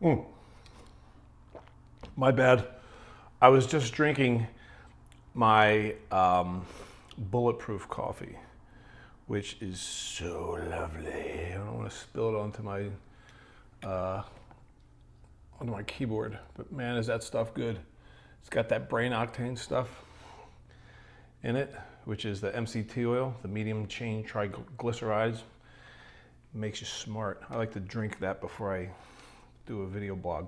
Mm, my bad. I was just drinking my bulletproof coffee, which is so lovely. I don't want to spill it uh, onto my keyboard, but man, is that stuff good. It's got that brain octane stuff in it, which is the MCT oil, the medium chain triglycerides. Makes you smart. I like to drink that before I do a video blog.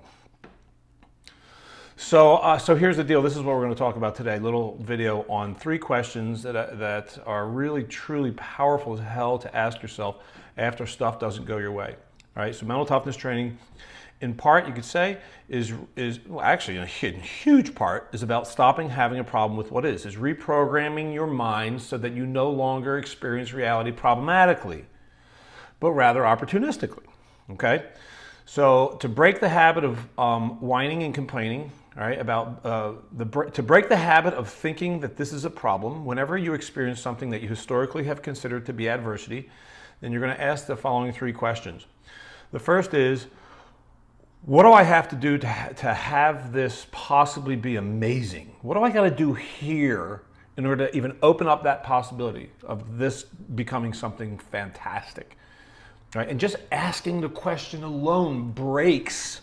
So here's the deal. This is what we're going to talk about today. A little video on 3 questions that are really, truly powerful as hell to ask yourself after stuff doesn't go your way. All right. So mental toughness training, in part, you could say, is well, actually a huge part is about stopping having a problem with what is reprogramming your mind so that you no longer experience reality problematically, but rather opportunistically. Okay. So to break the habit of whining and complaining, all right, to break the habit of thinking that this is a problem, whenever you experience something that you historically have considered to be adversity, then you're going to ask the following 3 questions. The first is, what do I have to do to have this possibly be amazing? What do I got to do here in order to even open up that possibility of this becoming something fantastic? Right? And just asking the question alone breaks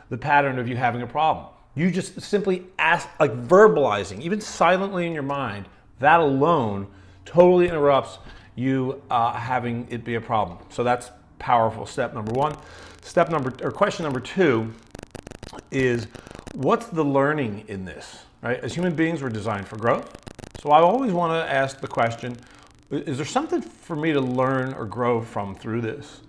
the pattern of you having a problem. You just simply ask, like verbalizing, even silently in your mind, that alone totally interrupts you having it be a problem. So that's powerful. Step number 1. Question number 2 is, what's the learning in this? Right? As human beings, we're designed for growth. So I always want to ask the question, is there something for me to learn or grow from through this?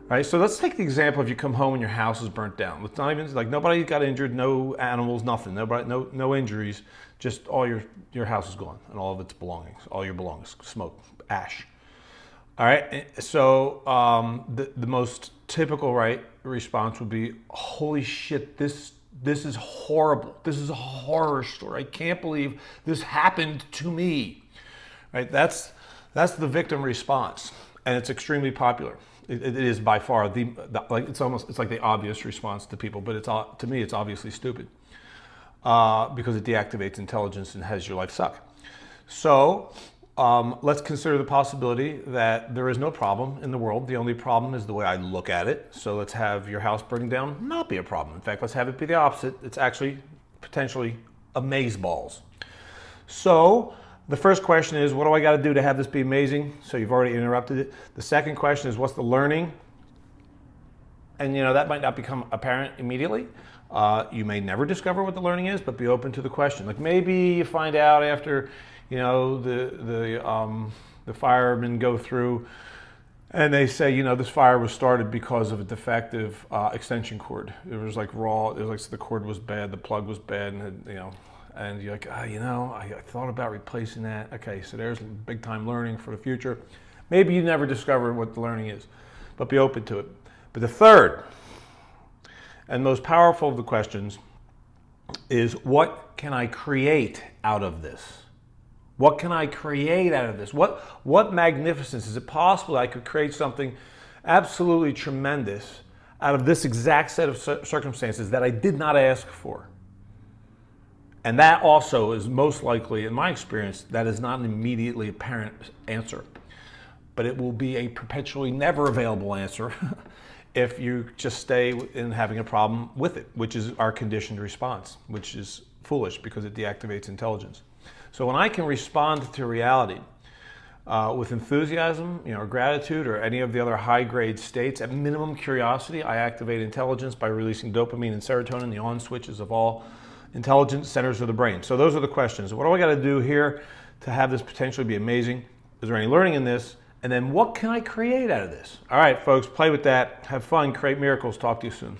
Right? So let's take the example of you come home and your house is burnt down. It's not even like nobody got injured, no animals, nothing, no injuries, just all your house is gone and all of its belongings, all your belongings, smoke, ash. All right. So the most typical response would be, "Holy shit! This is horrible. This is a horror story. I can't believe this happened to me." Right? That's the victim response, and it's extremely popular. It is by far it's like the obvious response to people, but to me it's obviously stupid because it deactivates intelligence and has your life suck. So let's consider the possibility that there is no problem in the world. The only problem is the way I look at it. So let's have your house burning down not be a problem. In fact, let's have it be the opposite. It's actually potentially amazeballs. So the first question is, what do I got to do to have this be amazing? So you've already interrupted it. The second question is, what's the learning? And that might not become apparent immediately. You may never discover what the learning is, but be open to the question. Like maybe you find out after, the firemen go through and they say, this fire was started because of a defective extension cord. It was like raw. It was like the cord was bad, the plug was bad, and you're like, I thought about replacing that. Okay, so there's big time learning for the future. Maybe you never discover what the learning is, but be open to it. But the third and most powerful of the questions is, what can I create out of this? What can I create out of this? What magnificence? Is it possible I could create something absolutely tremendous out of this exact set of circumstances that I did not ask for? And that also is most likely, in my experience, that is not an immediately apparent answer. But it will be a perpetually never available answer if you just stay in having a problem with it, which is our conditioned response, which is foolish because it deactivates intelligence. So when I can respond to reality with enthusiasm, or gratitude, or any of the other high-grade states, at minimum curiosity, I activate intelligence by releasing dopamine and serotonin, the on switches of all intelligence centers of the brain. So those are the questions. What do I got to do here to have this potentially be amazing? Is there any learning in this? And then what can I create out of this? All right, folks, play with that. Have fun. Create miracles. Talk to you soon.